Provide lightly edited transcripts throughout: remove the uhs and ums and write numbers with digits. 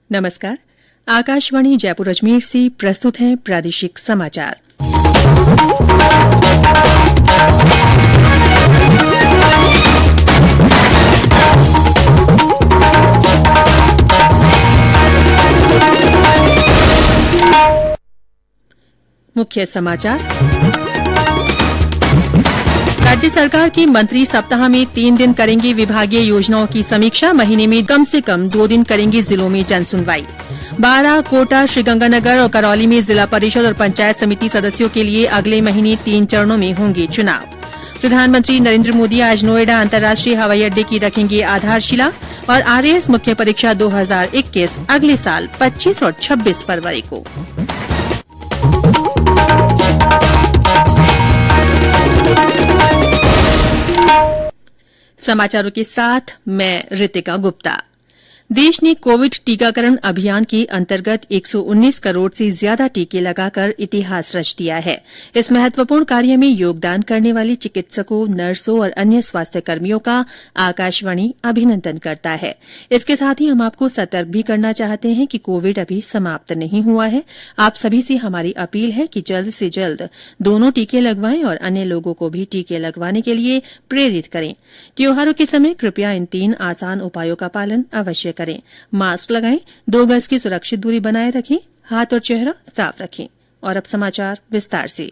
नमस्कार। आकाशवाणी जयपुर अजमेर से प्रस्तुत हैं प्रादेशिक समाचार। मुख्य समाचार। राज्य सरकार के मंत्री सप्ताह में 3 दिन करेंगे विभागीय योजनाओं की समीक्षा। महीने में कम से कम 2 दिन करेंगे जिलों में जनसुनवाई। बारां, कोटा, श्रीगंगानगर और करौली में जिला परिषद और पंचायत समिति सदस्यों के लिए अगले महीने 3 चरणों में होंगे चुनाव। प्रधानमंत्री नरेंद्र मोदी आज नोएडा अंतर्राष्ट्रीय हवाई अड्डे की रखेंगे आधारशिला और आरएएस मुख्य परीक्षा 2021 अगले साल 25 और 26 फरवरी को। समाचारों के साथ मैं ऋतिका गुप्ता। देश ने कोविड टीकाकरण अभियान के अंतर्गत 119 करोड़ से ज्यादा टीके लगाकर इतिहास रच दिया है। इस महत्वपूर्ण कार्य में योगदान करने वाले चिकित्सकों, नर्सों और अन्य स्वास्थ्य कर्मियों का आकाशवाणी अभिनंदन करता है। इसके साथ ही हम आपको सतर्क भी करना चाहते हैं कि कोविड अभी समाप्त नहीं हुआ है। आप सभी से हमारी अपील है कि जल्द से जल्द दोनों टीके लगवाएं और अन्य लोगों को भी टीके लगवाने के लिए प्रेरित करें। त्योहारों के समय कृपया इन 3 आसान उपायों का पालन अवश्य करें। मास्क लगाएं, 2 गज की सुरक्षित दूरी बनाए रखें, हाथ और चेहरा साफ रखें। और अब समाचार विस्तार से।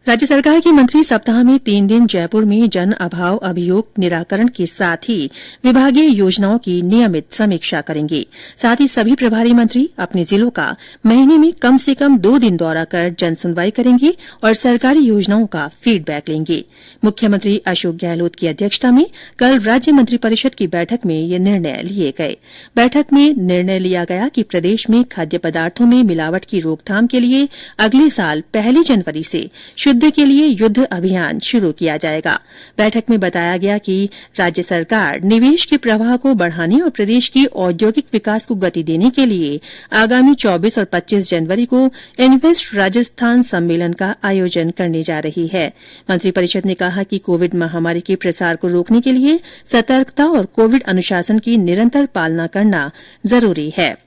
राज्य सरकार के मंत्री सप्ताह में 3 दिन जयपुर में जन अभाव अभियोग निराकरण के साथ ही विभागीय योजनाओं की नियमित समीक्षा करेंगे। साथ ही सभी प्रभारी मंत्री अपने जिलों का महीने में कम से कम 2 दिन दौरा कर जनसुनवाई करेंगे और सरकारी योजनाओं का फीडबैक लेंगे। मुख्यमंत्री अशोक गहलोत की अध्यक्षता में कल राज्य मंत्रिपरिषद की बैठक में ये निर्णय लिए गए। बैठक में निर्णय लिया गया कि प्रदेश में खाद्य पदार्थों में मिलावट की रोकथाम के लिए अगले साल 1 जनवरी से शुद्ध के लिए युद्ध अभियान शुरू किया जाएगा। बैठक में बताया गया कि राज्य सरकार निवेश के प्रवाह को बढ़ाने और प्रदेश की औद्योगिक विकास को गति देने के लिए आगामी 24 और 25 जनवरी को इन्वेस्ट राजस्थान सम्मेलन का आयोजन करने जा रही है। मंत्रिपरिषद ने कहा कि कोविड महामारी के प्रसार को रोकने के लिए सतर्कता और कोविड अनुशासन की निरंतर पालना करना जरूरी है।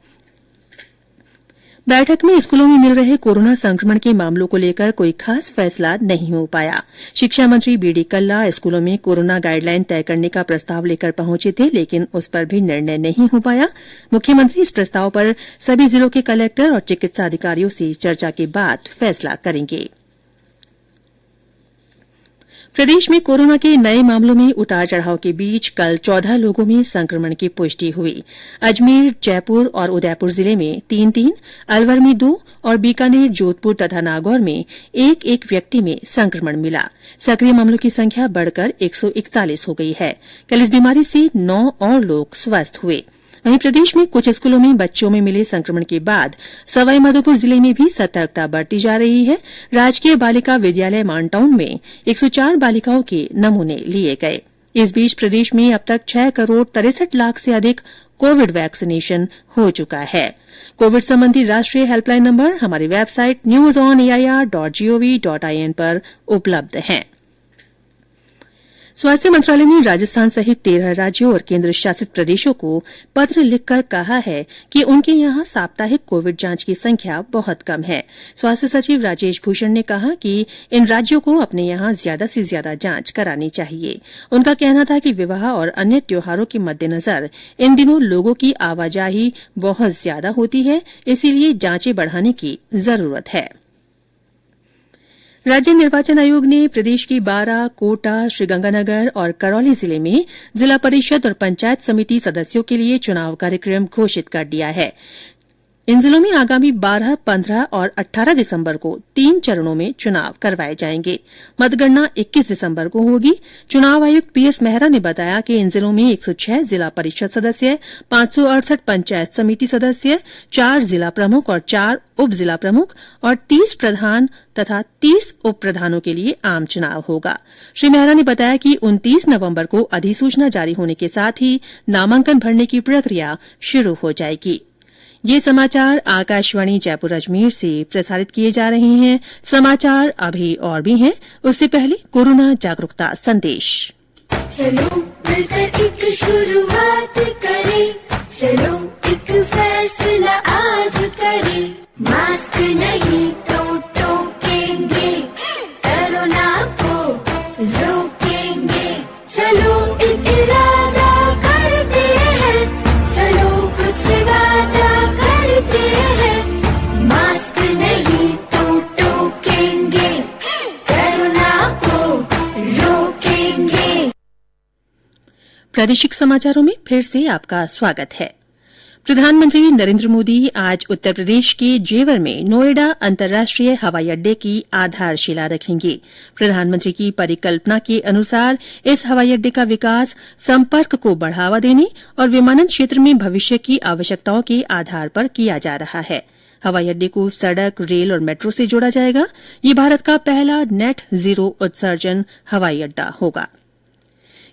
बैठक में स्कूलों में मिल रहे कोरोना संक्रमण के मामलों को लेकर कोई खास फैसला नहीं हो पाया। शिक्षा मंत्री बीडी कल्ला स्कूलों में कोरोना गाइडलाइन तय करने का प्रस्ताव लेकर पहुंचे थे, लेकिन उस पर भी निर्णय नहीं हो पाया। मुख्यमंत्री इस प्रस्ताव पर सभी जिलों के कलेक्टर और चिकित्सा अधिकारियों से चर्चा के बाद फैसला करेंगे। प्रदेश में कोरोना के नए मामलों में उतार चढ़ाव के बीच कल 14 लोगों में संक्रमण की पुष्टि हुई। अजमेर, जयपुर और उदयपुर जिले में 3-3, अलवर में 2 और बीकानेर, जोधपुर तथा नागौर में 1-1 व्यक्ति में संक्रमण मिला। सक्रिय मामलों की संख्या बढ़कर 141 हो गई है। कल इस बीमारी से 9 और लोग स्वस्थ हुए। वहीं प्रदेश में कुछ स्कूलों में बच्चों में मिले संक्रमण के बाद सवाईमाधोपुर जिले में भी सतर्कता बरती जा रही है। राजकीय बालिका विद्यालय मानटाउन में 104 बालिकाओं के नमूने लिए गए। इस बीच प्रदेश में अब तक 6 करोड़ 63 लाख से अधिक कोविड वैक्सीनेशन हो चुका है। कोविड संबंधी राष्ट्रीय हेल्पलाइन नंबर हमारी वेबसाइट newsonair.gov.in पर उपलब्ध है। स्वास्थ्य मंत्रालय ने राजस्थान सहित 13 राज्यों और केंद्र शासित प्रदेशों को पत्र लिखकर कहा है कि उनके यहां साप्ताहिक कोविड जांच की संख्या बहुत कम है। स्वास्थ्य सचिव राजेश भूषण ने कहा कि इन राज्यों को अपने यहां ज्यादा से ज्यादा जांच करानी चाहिए। उनका कहना था कि विवाह और अन्य त्योहारों के मद्देनजर इन दिनों लोगों की आवाजाही बहुत ज्यादा होती है, इसीलिए जांचें बढ़ाने की जरूरत है। राज्य निर्वाचन आयोग ने प्रदेश की बारां, कोटा, श्रीगंगानगर और करौली जिले में जिला परिषद और पंचायत समिति सदस्यों के लिए चुनाव कार्यक्रम घोषित कर दिया है। इन जिलों में आगामी 12, 15 और 18 दिसंबर को 3 चरणों में चुनाव करवाए जाएंगे। मतगणना 21 दिसंबर को होगी। चुनाव आयुक्त पीएस मेहरा ने बताया कि इन जिलों में 106 जिला परिषद सदस्य, 568 पंचायत समिति सदस्य, 4 जिला प्रमुख और 4 उप जिला प्रमुख और 30 प्रधान तथा 30 उप प्रधानों के लिए आम चुनाव होगा। श्री मेहरा ने बताया कि 29 नवंबर को अधिसूचना जारी होने के साथ ही नामांकन भरने की प्रक्रिया शुरू हो जाएगी। ये समाचार आकाशवाणी जयपुर अजमेर से प्रसारित किए जा रहे हैं। समाचार अभी और भी हैं, उससे पहले कोरोना जागरूकता संदेश। चलो मिलकर एक शुरुआत करें, चलो प्रादेशिक समाचारों में फिर से आपका स्वागत है। प्रधानमंत्री नरेन्द्र मोदी आज उत्तर प्रदेश के जेवर में नोएडा अंतर्राष्ट्रीय हवाई अड्डे की आधारशिला रखेंगे। प्रधानमंत्री की परिकल्पना के अनुसार इस हवाई अड्डे का विकास संपर्क को बढ़ावा देने और विमानन क्षेत्र में भविष्य की आवश्यकताओं के आधार पर किया जा रहा है। हवाई अड्डे को सड़क, रेल और मेट्रो से जोड़ा जाएगा। यह भारत का पहला नेट जीरो उत्सर्जन हवाई अड्डा होगा।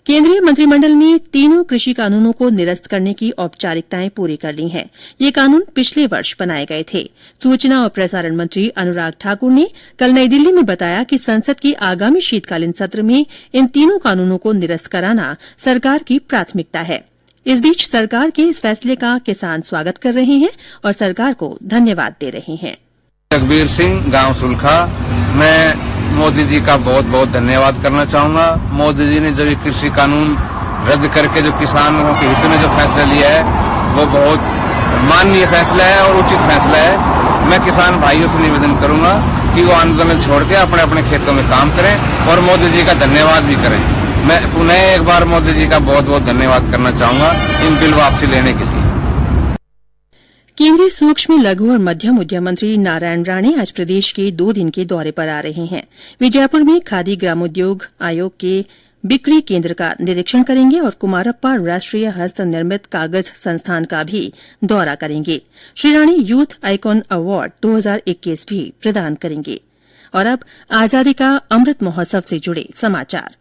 केंद्रीय मंत्रिमंडल ने तीनों कृषि कानूनों को निरस्त करने की औपचारिकताएं पूरी कर ली हैं। ये कानून पिछले वर्ष बनाए गए थे। सूचना और प्रसारण मंत्री अनुराग ठाकुर ने कल नई दिल्ली में बताया कि संसद के आगामी शीतकालीन सत्र में इन तीनों कानूनों को निरस्त कराना सरकार की प्राथमिकता है। इस बीच सरकार के इस फैसले का किसान स्वागत कर रहे हैं और सरकार को धन्यवाद दे रहे हैं। जगबीर सिंह, गांव सुलखा। मैं मोदी जी का बहुत बहुत धन्यवाद करना चाहूंगा। मोदी जी ने जो ये कृषि कानून रद्द करके जो किसानों के हित में जो फैसला लिया है वो बहुत माननीय फैसला है और उचित फैसला है। मैं किसान भाइयों से निवेदन करूंगा कि वो आंदोलन छोड़ के अपने अपने खेतों में काम करें और मोदी जी का धन्यवाद भी करें। मैं पुनः एक बार मोदी जी का बहुत बहुत धन्यवाद करना चाहूंगा इन बिल वापसी लेने के लिए। केंद्रीय सूक्ष्म, लघु और मध्यम उद्यम मंत्री नारायण राणे आज प्रदेश के 2 दिन के दौरे पर आ रहे हैं। वे जयपुर में खादी ग्रामोद्योग आयोग के बिक्री केंद्र का निरीक्षण करेंगे और कुमारप्पा राष्ट्रीय हस्त निर्मित कागज संस्थान का भी दौरा करेंगे। Shri Rane youth icon award 2021 भी प्रदान करेंगे। और अब आजादी का अमृत महोत्सव से जुड़े समाचार।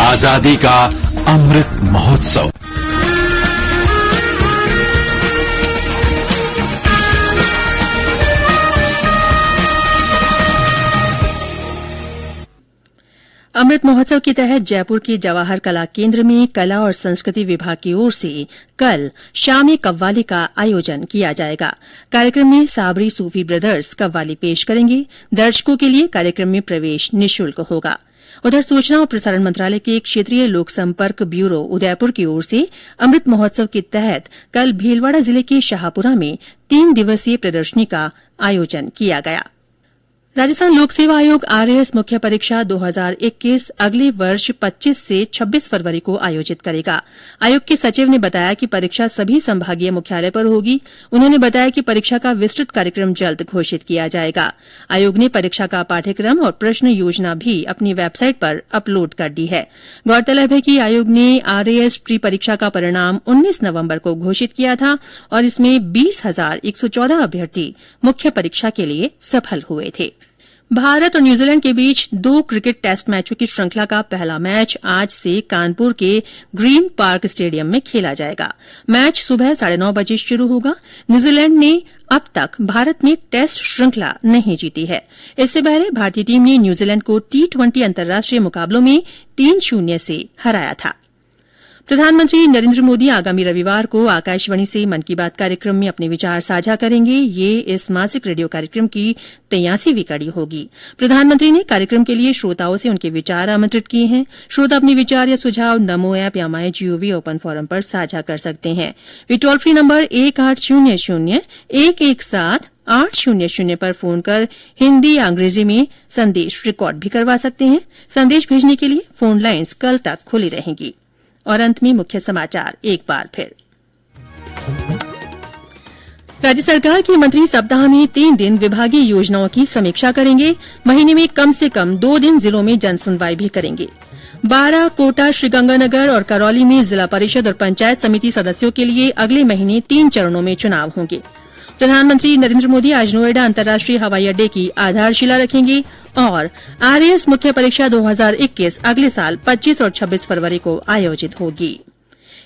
आजादी का अमृत महोत्सव। अमृत महोत्सव के तहत जयपुर के जवाहर कला केंद्र में कला और संस्कृति विभाग की ओर से कल शामी कव्वाली का आयोजन किया जाएगा। कार्यक्रम में साबरी सूफी ब्रदर्स कव्वाली पेश करेंगे। दर्शकों के लिए कार्यक्रम में प्रवेश निःशुल्क होगा। उधर सूचना और प्रसारण मंत्रालय के क्षेत्रीय लोक संपर्क ब्यूरो उदयपुर की ओर से अमृत महोत्सव के तहत कल भीलवाड़ा जिले के शाहपुरा में 3 दिवसीय प्रदर्शनी का आयोजन किया गया। राजस्थान लोक सेवा आयोग आरएएस मुख्य परीक्षा 2021 अगले वर्ष 25 से 26 फरवरी को आयोजित करेगा। आयोग के सचिव ने बताया कि परीक्षा सभी संभागीय मुख्यालय पर होगी। उन्होंने बताया कि परीक्षा का विस्तृत कार्यक्रम जल्द घोषित किया जाएगा। आयोग ने परीक्षा का पाठ्यक्रम और प्रश्न योजना भी अपनी वेबसाइट पर अपलोड कर दी है। गौरतलब है कि आयोग ने आरएएस प्री परीक्षा का परिणाम 19 नवंबर को घोषित किया था और इसमें 20,114 अभ्यर्थी मुख्य परीक्षा के लिए सफल हुए थे। भारत और न्यूजीलैंड के बीच 2 क्रिकेट टेस्ट मैचों की श्रृंखला का पहला मैच आज से कानपुर के ग्रीन पार्क स्टेडियम में खेला जाएगा। मैच सुबह 9:30 बजे शुरू होगा। न्यूजीलैंड ने अब तक भारत में टेस्ट श्रृंखला नहीं जीती है। इससे पहले भारतीय टीम ने न्यूजीलैंड को T20 अंतर्राष्ट्रीय मुकाबलों में 3-0 से हराया था। प्रधानमंत्री नरेन्द्र मोदी आगामी रविवार को आकाशवाणी से मन की बात कार्यक्रम में अपने विचार साझा करेंगे। ये इस मासिक रेडियो कार्यक्रम की 83वीं कड़ी होगी। प्रधानमंत्री ने कार्यक्रम के लिए श्रोताओं से उनके विचार आमंत्रित किए हैं। श्रोता अपने विचार या सुझाव नमो ऐप या माई जीओवी ओपन फोरम पर साझा कर सकते हैं। वे टोल फ्री नंबर 1800-117-800 पर फोन कर हिन्दी या अंग्रेजी में संदेश रिकॉर्ड भी करवा सकते हैं। संदेश भेजने के लिए फोन लाइन्स कल तक खुली रहेंगी। और अंत में मुख्य समाचार एक बार फिर। राज्य सरकार के मंत्री सप्ताह में 3 दिन विभागीय योजनाओं की समीक्षा करेंगे। महीने में कम से कम 2 दिन जिलों में जनसुनवाई भी करेंगे। बारां, कोटा, श्रीगंगानगर और करौली में जिला परिषद और पंचायत समिति सदस्यों के लिए अगले महीने 3 चरणों में चुनाव होंगे। प्रधानमंत्री नरेन्द्र मोदी आज नोएडा अंतर्राष्ट्रीय हवाई अड्डे की आधारशिला रखेंगे और आरएएस मुख्य परीक्षा 2021 अगले साल 25 और 26 फरवरी को आयोजित होगी।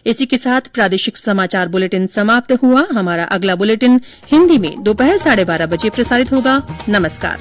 इसी के साथ प्रादेशिक समाचार बुलेटिन समाप्त हुआ। हमारा अगला बुलेटिन हिन्दी में दोपहर 12:30 बजे प्रसारित होगा। नमस्कार।